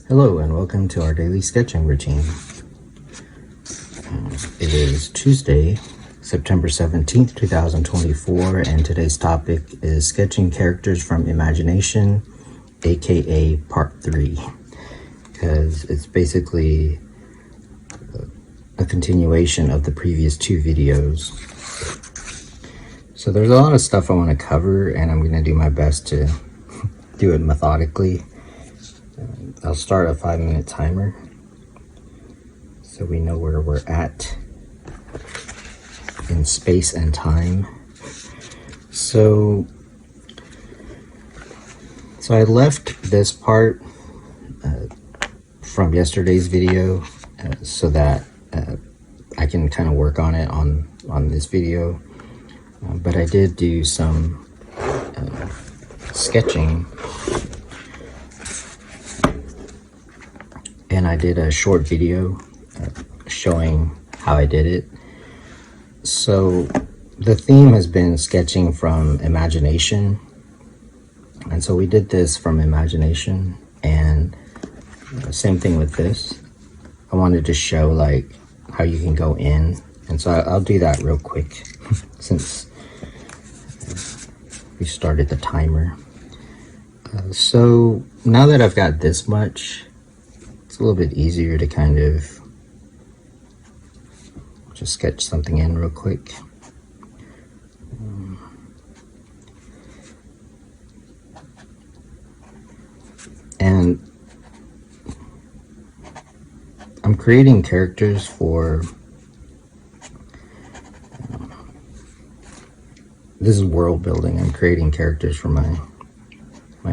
Hello and welcome to our daily sketching routine. It is Tuesday, September 17th, 2024, and today's topic is sketching characters from imagination, aka part 3, because it's basically a continuation of the previous 2 videos. So there's a lot of stuff I want to cover, and I'm going to do my best to do it methodically. I'll start a 5-minute timer so we know where we're at in space and time. So I left this part from yesterday's video so that I can kind of work on it on this video. But I did do some sketching, and I did a short video showing how I did it. So the theme has been sketching from imagination, and so we did this from imagination, and same thing with this. I wanted to show like how you can go in, and so I'll do that real quick since we started the timer. So now that I've got this much, it's a little bit easier to kind of just sketch something in real quick. And I'm creating characters for this is world building. I'm creating characters for my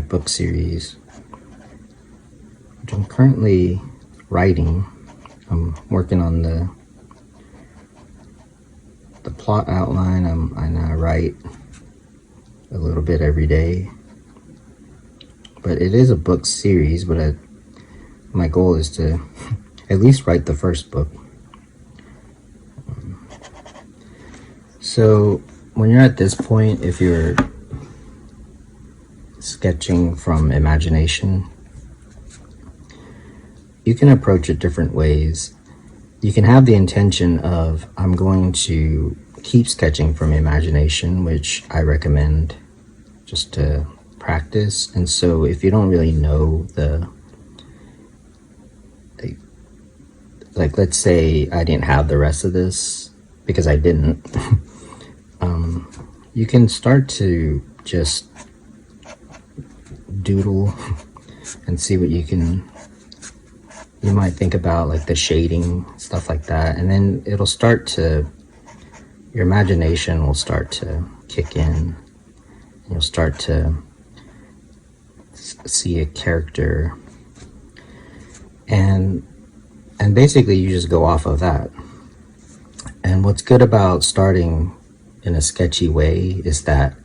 book series, which I'm currently writing. I'm working on the plot outline. I write a little bit every day, but it is a book series. But my goal is to at least write the first book. So when you're at this point, if you're sketching from imagination, you can approach it different ways. You can have the intention of, I'm going to keep sketching from imagination, which I recommend just to practice. And so if you don't really know like let's say I didn't have the rest of this, because I didn't, you can start to just doodle and see what you might think about, like the shading, stuff like that. And then your imagination will start to kick in, and you'll start to see a character, and basically you just go off of that. And what's good about starting in a sketchy way is that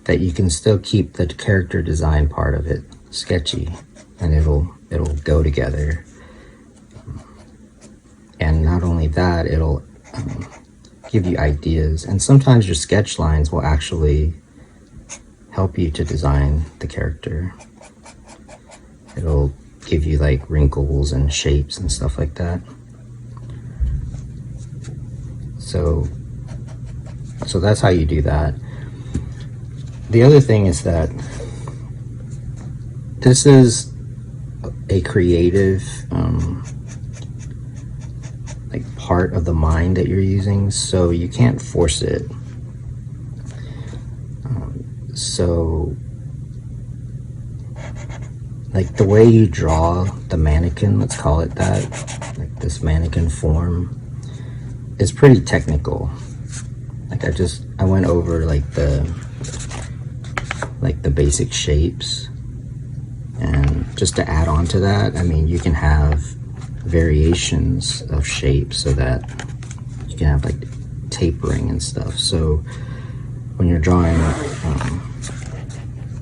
that you can still keep the character design part of it sketchy, and it'll go together. And not only that, it'll give you ideas, and sometimes your sketch lines will actually help you to design the character. It'll give you like wrinkles and shapes and stuff like that. So that's how you do that. The other thing is that this is a creative like part of the mind that you're using, so you can't force it. So like the way you draw the mannequin, let's call it that, like this mannequin form, is pretty technical. Like I went over like the basic shapes, and just to add on to that, I mean, you can have variations of shapes so that you can have like tapering and stuff. So when you're drawing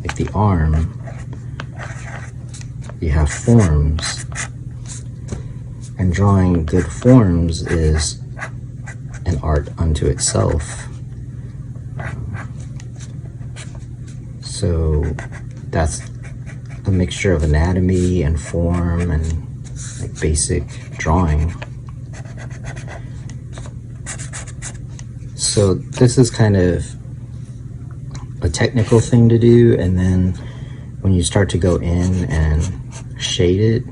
like the arm, you have forms, and drawing good forms is an art unto itself. So that's a mixture of anatomy and form and like basic drawing. So this is kind of a technical thing to do, and then when you start to go in and shade it,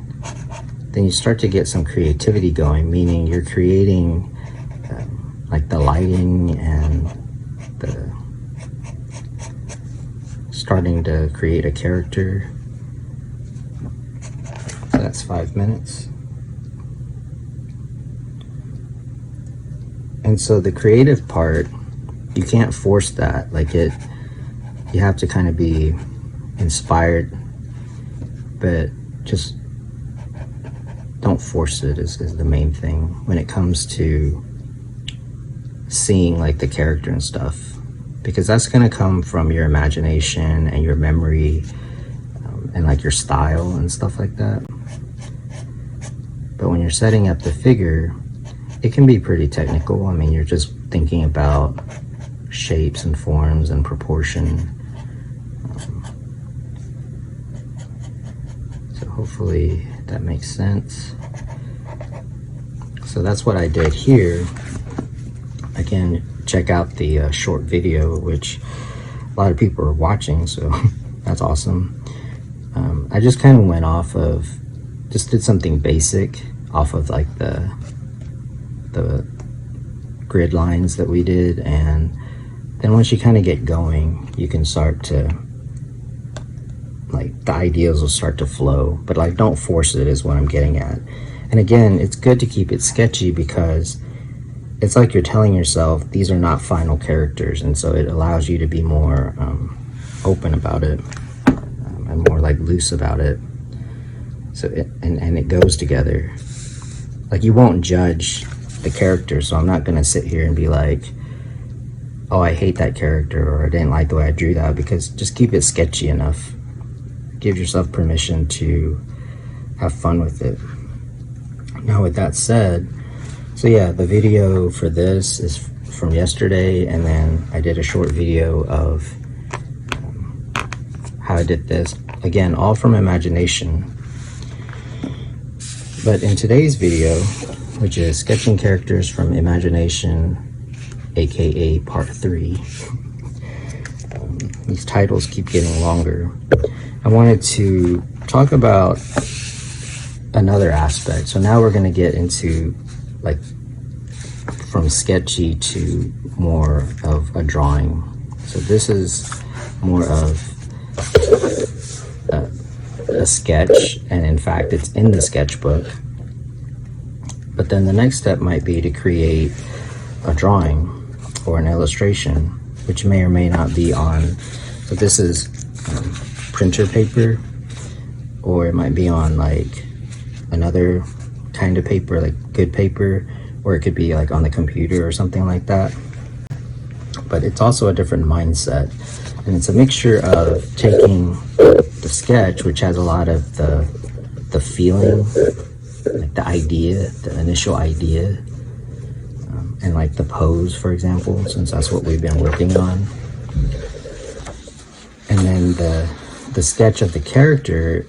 then you start to get some creativity going, meaning you're creating like the lighting and the starting to create a character. So that's 5 minutes. And so the creative part, you can't force that. Like you have to kind of be inspired, but just don't force it is the main thing when it comes to seeing like the character and stuff, because that's going to come from your imagination and your memory and like your style and stuff like that. But when you're setting up the figure, it can be pretty technical. I mean, you're just thinking about shapes and forms and proportion. So hopefully that makes sense. So that's what I did here. Again, check out the short video, which a lot of people are watching, so that's awesome. I just kind of went off of, just did something basic off of like the grid lines that we did, and then once you kind of get going, you can start to, like, the ideas will start to flow, but like don't force it is what I'm getting at. And again, it's good to keep it sketchy because it's like you're telling yourself these are not final characters, and so it allows you to be more open about it and more like loose about it. So it goes together. Like, you won't judge the character, so I'm not gonna sit here and be like, oh, I hate that character, or I didn't like the way I drew that, because just keep it sketchy enough. Give yourself permission to have fun with it. Now, with that said, so yeah, the video for this is from yesterday, and then I did a short video of how I did this. Again, all from imagination. But in today's video, which is sketching characters from imagination, aka part 3, these titles keep getting longer. I wanted to talk about another aspect. So now we're going to get into like from sketchy to more of a drawing. So this is more of a sketch, and in fact it's in the sketchbook. But then the next step might be to create a drawing or an illustration, which may or may not be on, so this is printer paper, or it might be on like another kind of paper, like good paper, or it could be like on the computer or something like that. But it's also a different mindset, and it's a mixture of taking the sketch, which has a lot of the feeling, like the idea, the initial idea, and like the pose, for example, since that's what we've been working on, and then the sketch of the character.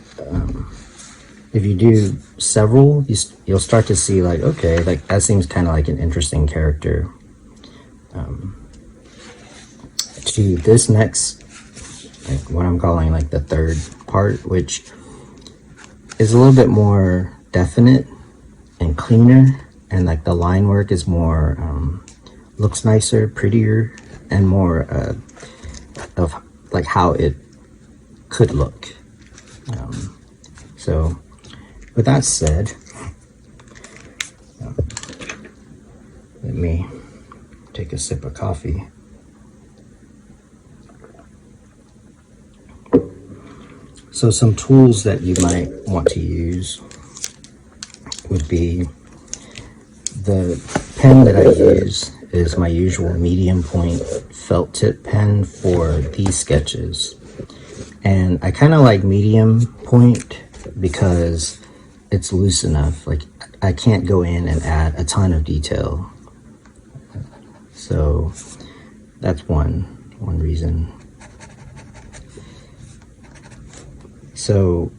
If you do several, you'll start to see like, okay, like that seems kind of like an interesting character. To this next, like what I'm calling like the third part, which is a little bit more definite and cleaner, and like the line work is more, looks nicer, prettier, and more of like how it could look. So with that said, let me take a sip of coffee. So some tools that you might want to use would be, the pen that I use is my usual medium point felt tip pen for these sketches. And I kind of like medium point because it's loose enough. Like, I can't go in and add a ton of detail. So that's one reason. So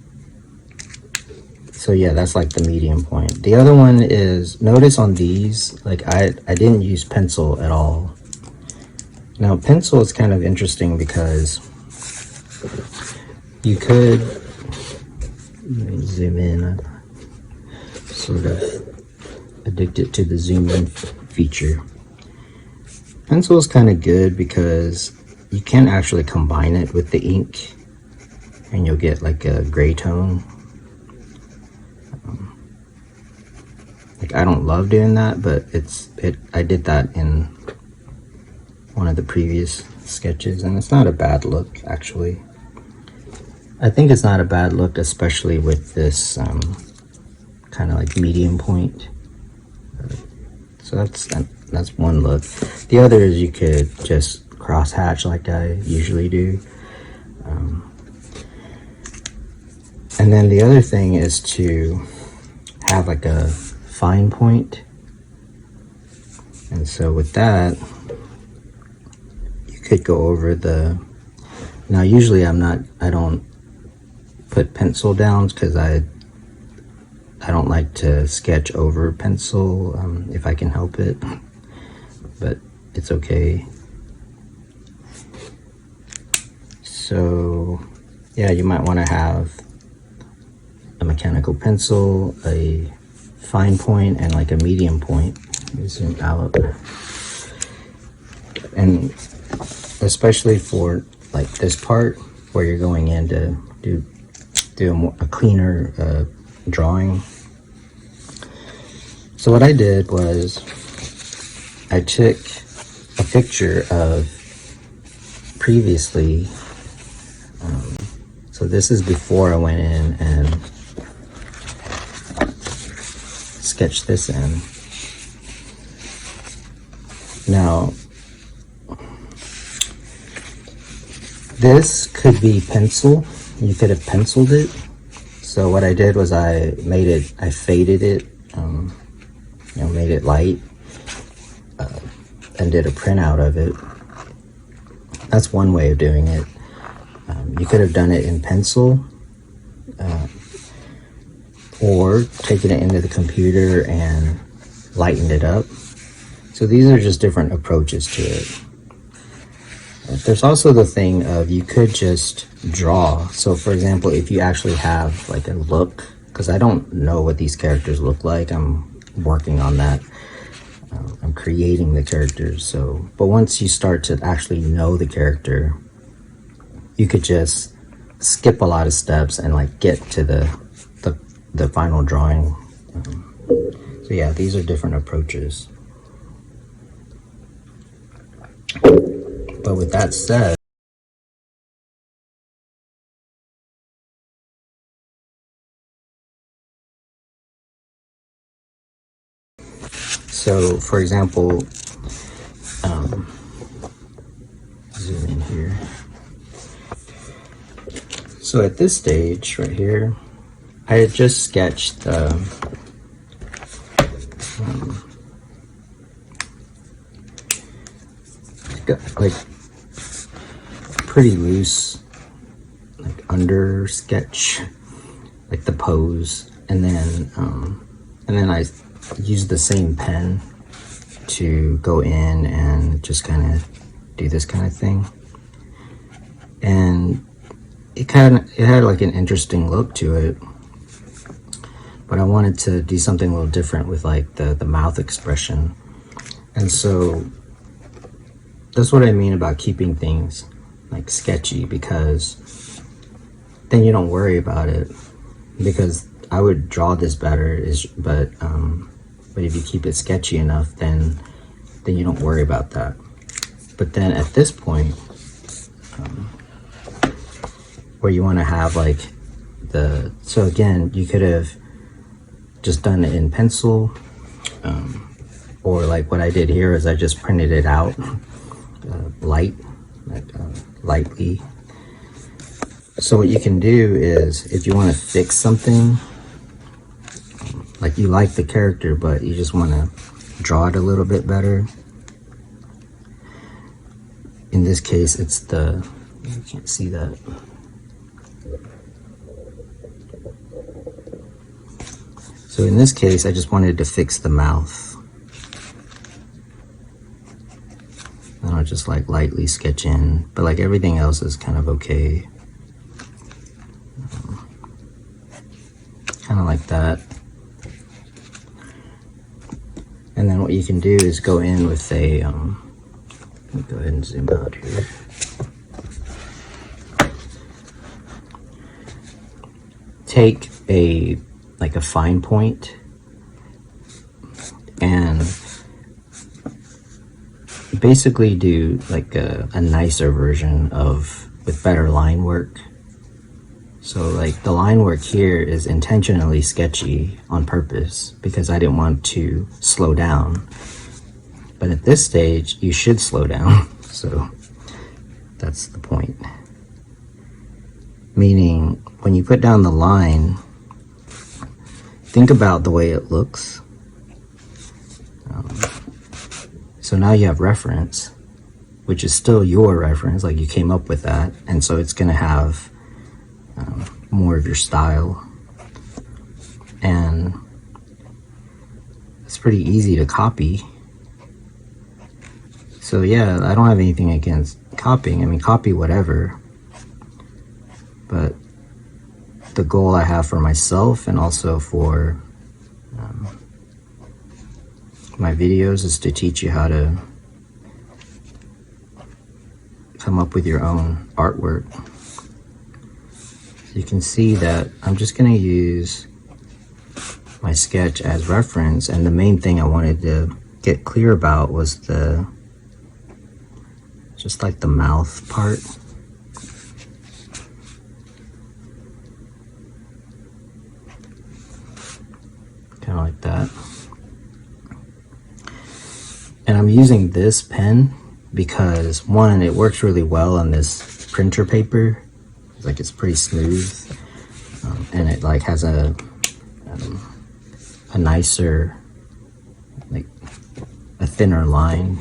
yeah, that's like the medium point. The other one is, notice on these, like I didn't use pencil at all. Now pencil is kind of interesting because you could, let me zoom in, I'm sort of addicted to the zoom in feature. Pencil is kind of good because you can actually combine it with the ink and you'll get like a gray tone. Like I don't love doing that, but I did that in one of the previous sketches and it's not a bad look actually. I think it's not a bad look, especially with this kind of like medium point. So that's one look. The other is you could just cross hatch like I usually do. And then the other thing is to have like a fine point. And so with that, you could go over the, now usually I don't put pencil downs because I don't like to sketch over pencil if I can help it, but it's okay. So yeah, you might want to have a mechanical pencil, a fine point, and like a medium point. Let me zoom out. And especially for like this part where you're going in to do a cleaner drawing. So what I did was I took a picture of previously, so this is before I went in and sketched this in. Now this could be pencil, you could have penciled it. So what I did was I faded it, made it light, and did a printout of it. That's one way of doing it. You could have done it in pencil, or taken it into the computer and lightened it up. So these are just different approaches to it. There's also the thing of you could just draw. So for example, if you actually have like a look, because I don't know what these characters look like, I'm working on that. I'm creating the characters. So, but once you start to actually know the character, you could just skip a lot of steps and like get to the final drawing. So yeah, these are different approaches. But with that said, so for example, zoom in here. So at this stage right here, I had just sketched like pretty loose, like under sketch, like the pose, and then I used the same pen to go in and just kind of do this kind of thing, and it had like an interesting look to it. But I wanted to do something a little different with like the mouth expression, and so that's what I mean about keeping things like sketchy, because then you don't worry about it. Because I would draw this better, but if you keep it sketchy enough, then you don't worry about that. But then at this point, where you want to have like so again, you could have just done it in pencil, or like what I did here is I just printed it out lightly. So what you can do is, if you want to fix something, like you like the character but you just want to draw it a little bit better, in this case it's you can't see that, So in this case, I just wanted to fix the mouth. And I'll just like lightly sketch in, but like everything else is kind of okay. Kind of like that. And then what you can do is go in with a, let me go ahead and zoom out here. Take like a fine point and basically do like a nicer version with better line work. So like the line work here is intentionally sketchy on purpose because I didn't want to slow down. But at this stage, you should slow down. So that's the point. Meaning when you put down the line, think about the way it looks. So now you have reference, which is still your reference, like you came up with that. And so it's gonna have more of your style. And it's pretty easy to copy. So yeah, I don't have anything against copying. I mean, copy whatever. But the goal I have for myself and also for my videos is to teach you how to come up with your own artwork. So you can see that I'm just going to use my sketch as reference, and the main thing I wanted to get clear about was just like the mouth part. Kind of like that. And I'm using this pen because one, it works really well on this printer paper. Like it's pretty smooth, and it like has a nicer, like a thinner line.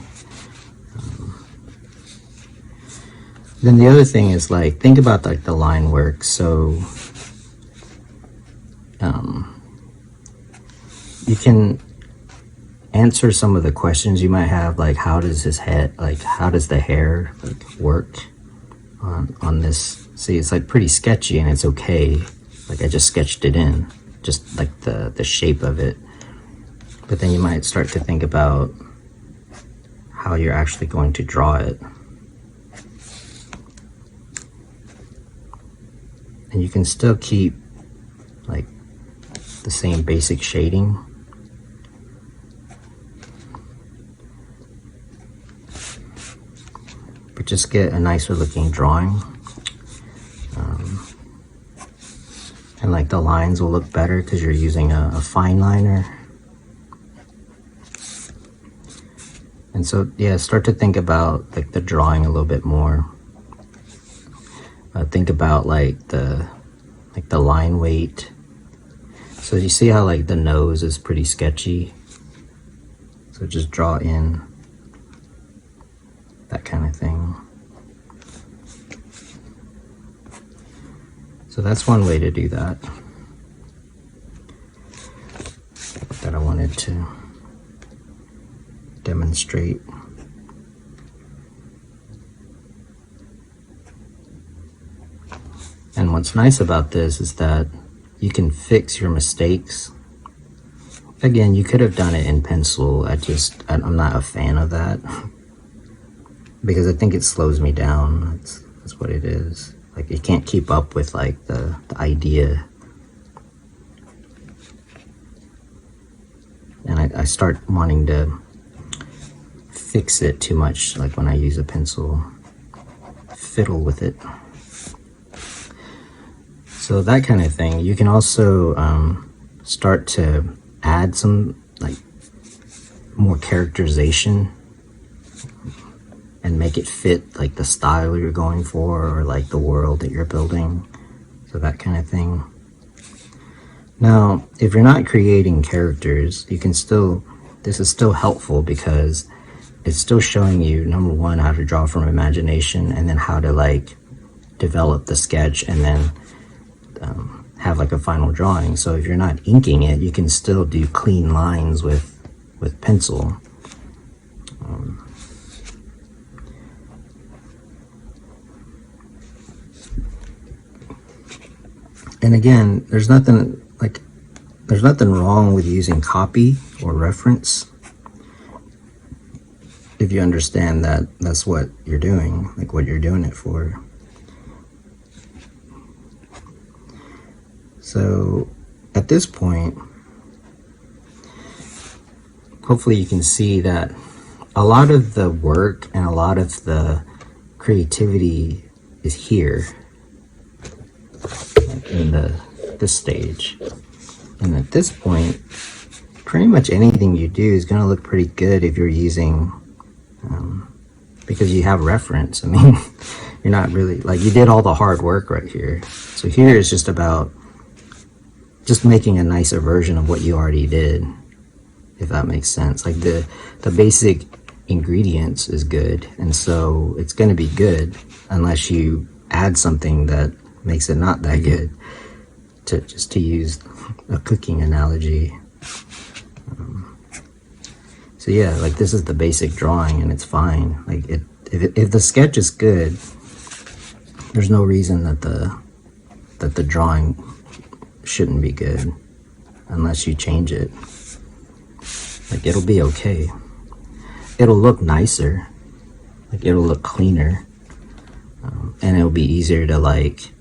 Then the other thing is like, think about like the line work. So you can answer some of the questions you might have, like how does his head, like how does the hair like work on this. See, it's like pretty sketchy and it's okay. Like I just sketched it in, just like the shape of it. But then you might start to think about how you're actually going to draw it. And you can still keep like the same basic shading. But just get a nicer looking drawing. And like the lines will look better because you're using a fine liner. And so yeah, start to think about like the drawing a little bit more. Think about like the line weight. So you see how like the nose is pretty sketchy. So just draw in that kind of thing. So that's one way to do that I wanted to demonstrate. And what's nice about this is that you can fix your mistakes. Again, you could have done it in pencil. I'm not a fan of that because I think it slows me down. That's what it is. Like it can't keep up with like the idea. And I start wanting to fix it too much, like when I use a pencil, fiddle with it. So that kind of thing. You can also start to add some like more characterization and make it fit like the style you're going for or like the world that you're building. So that kind of thing. Now, if you're not creating characters, you can still, this is still helpful because it's still showing you, number one, how to draw from imagination, and then how to like develop the sketch and then have have like a final drawing. So if you're not inking it, you can still do clean lines with pencil. And again, there's nothing wrong with using copy or reference if you understand that that's what you're doing, like what you're doing it for. So at this point, hopefully you can see that a lot of the work and a lot of the creativity is here in this stage. And at this point, pretty much anything you do is going to look pretty good if you're using, because you have reference. I mean, you're not really, like, you did all the hard work right here. So here is just about just making a nicer version of what you already did, if that makes sense. Like the basic ingredients is good, and so it's going to be good unless you add something that makes it not that good. To use a cooking analogy. So yeah, like this is the basic drawing and it's fine. Like if the sketch is good, there's no reason that the drawing shouldn't be good unless you change it. Like it'll be okay. It'll look nicer. Like it'll look cleaner. And it'll be easier to, like,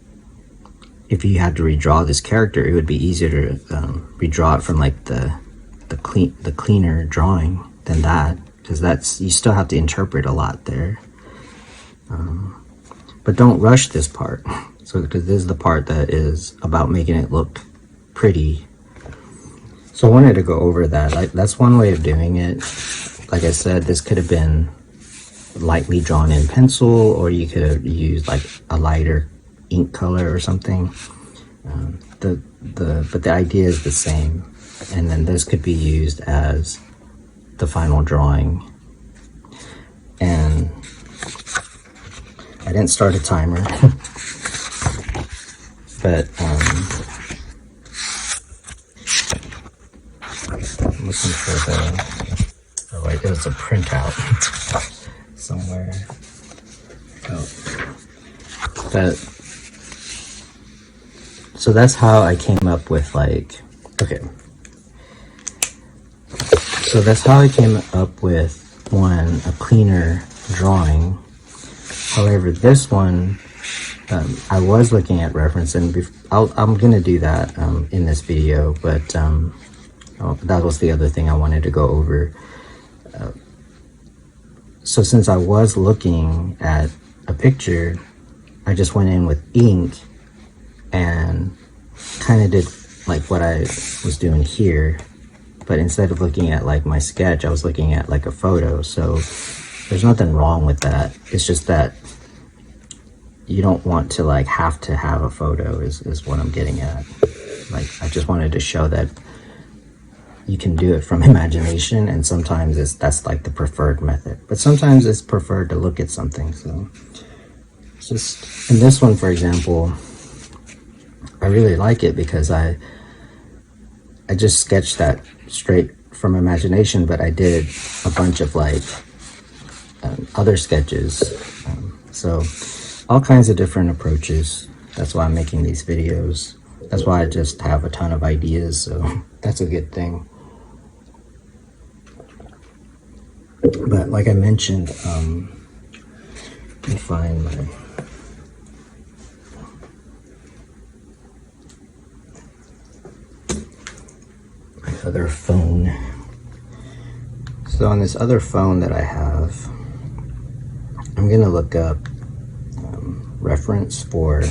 if you had to redraw this character, it would be easier to redraw it from like the cleaner drawing than that, because that's, you still have to interpret a lot there. But don't rush this part. So because this is the part that is about making it look pretty. So I wanted to go over that. Like that's one way of doing it. Like I said, this could have been lightly drawn in pencil, or you could have used like a lighter ink color or something. But the idea is the same, and then this could be used as the final drawing. And I didn't start a timer, but I'm looking for oh wait, there's a printout somewhere. Oh, but so that's how I came up with, like, okay. So that's how I came up with a cleaner drawing. However, this one, I was looking at reference, and I'm gonna do that in this video, but that was the other thing I wanted to go over. So since I was looking at a picture, I just went in with ink and kind of did like what I was doing here, but instead of looking at like my sketch, I was looking at like a photo. So there's nothing wrong with that. It's just that you don't want to like have to have a photo is what I'm getting at. Like I just wanted to show that you can do it from imagination, and sometimes that's like the preferred method, but sometimes it's preferred to look at something. So it's just, in this one, for example, I really like it because I just sketched that straight from imagination, but I did a bunch of like other sketches. So all kinds of different approaches. That's why I'm making these videos. That's why I just have a ton of ideas, so that's a good thing. But like I mentioned, let me find my other phone. So on this other phone that I have, I'm gonna look up reference for,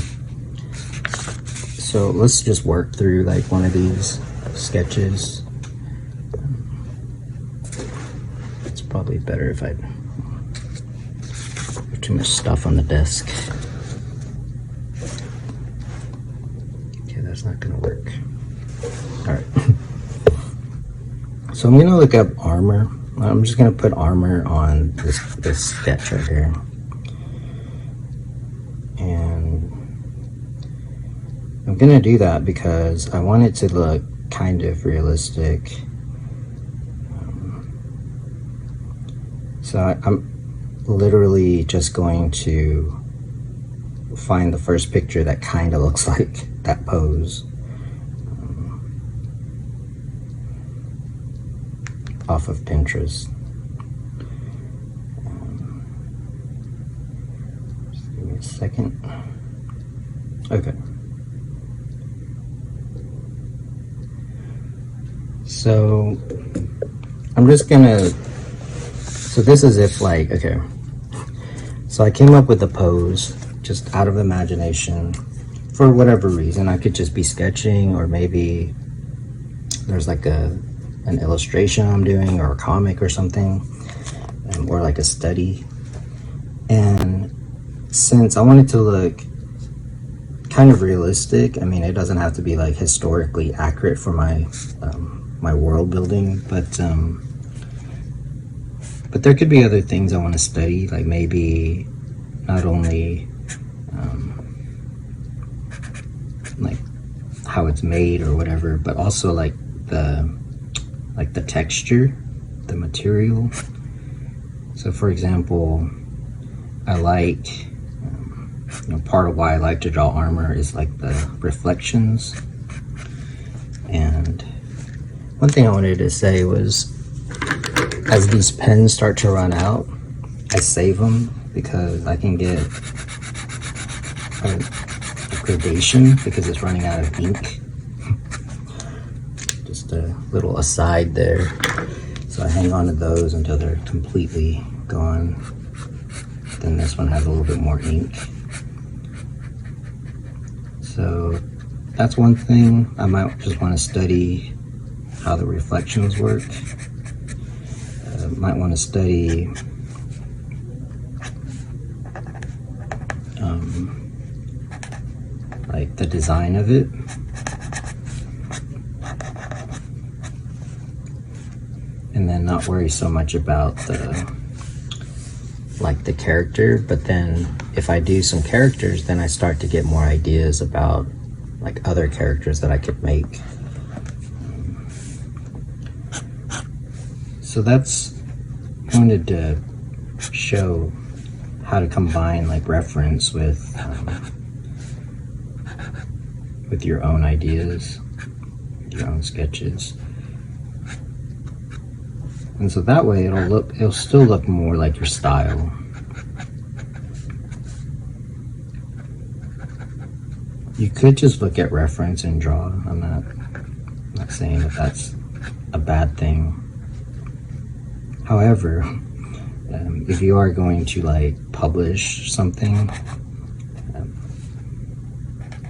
so let's just work through like one of these sketches. It's probably better if I have too much stuff on the desk. Okay, that's not gonna work. All right. So I'm gonna look up armor. I'm just gonna put armor on this sketch right here. And I'm gonna do that because I want it to look kind of realistic. So I'm literally just going to find the first picture that kind of looks like that pose off of Pinterest. Just give me a second. Okay. So I'm just gonna, so this is if like, okay. So I came up with a pose just out of imagination for whatever reason. I could just be sketching, or maybe there's like an illustration I'm doing, or a comic or something, or like a study. And since I want it to look kind of realistic, I mean, it doesn't have to be like historically accurate for my my world building, but there could be other things I want to study, like maybe not only like how it's made or whatever, but also like the texture, the material. So for example, I like part of why I like to draw armor is like the reflections. And one thing I wanted to say was, as these pens start to run out, I save them because I can get a gradation because it's running out of ink. Just a little aside there. So I hang on to those until they're completely gone. Then this one has a little bit more ink. So that's one thing. I might just want to study how the reflections work. Might want to study like the design of it. And then not worry so much about the character, but then if I do some characters, then I start to get more ideas about like other characters that I could make. So that's wanted to show how to combine like reference with your own ideas, your own sketches. And so that way it'll still look more like your style. You could just look at reference and draw. I'm not saying that that's a bad thing. However, if you are going to like publish something,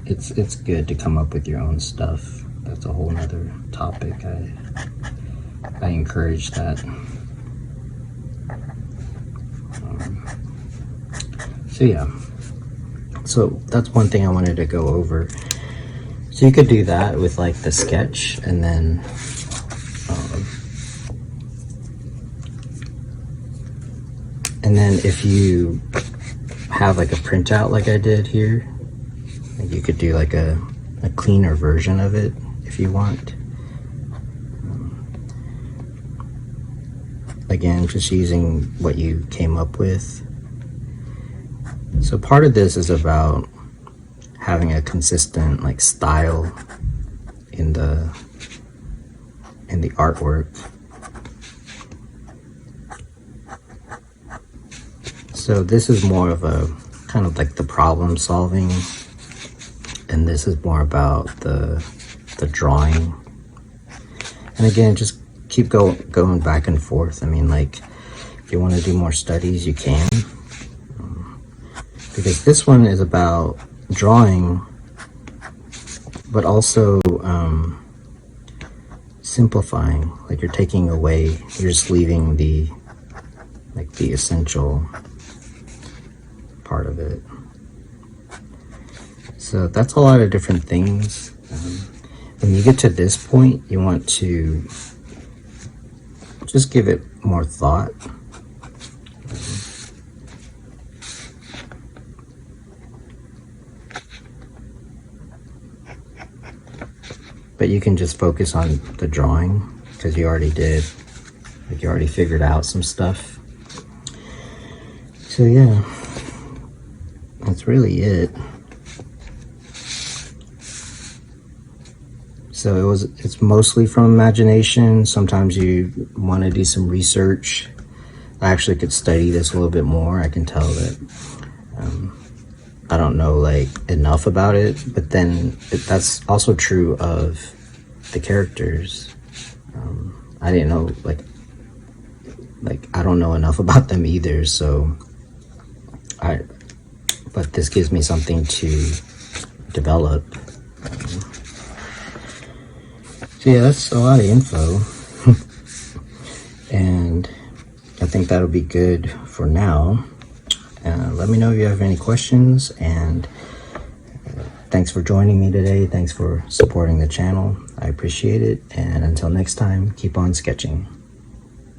it's good to come up with your own stuff. That's a whole nother topic. I encourage that. So yeah, so that's one thing I wanted to go over. So you could do that with like the sketch, and then if you have like a printout like I did here, you could do like a cleaner version of it if you want. Again, just using what you came up with. So part of this is about having a consistent like style in the artwork. So this is more of a kind of like the problem solving, and this is more about the drawing. And again, just keep going back and forth. I mean, like, if you want to do more studies, you can. Because this one is about drawing, but also simplifying. Like, you're taking away, you're just leaving the essential part of it. So that's a lot of different things. When you get to this point, you want to just give it more thought. but you can just focus on the drawing because you already did, like you already figured out some stuff. So yeah, that's really it. So it's mostly from imagination. Sometimes you want to do some research. I actually could study this a little bit more. I can tell that I don't know like enough about it, but then that's also true of the characters. I didn't know like I don't know enough about them either, so but this gives me something to develop. So yeah, that's a lot of info. And I think that'll be good for now. Let me know if you have any questions, and thanks for joining me today. Thanks for supporting the channel. I appreciate it. And until next time, keep on sketching.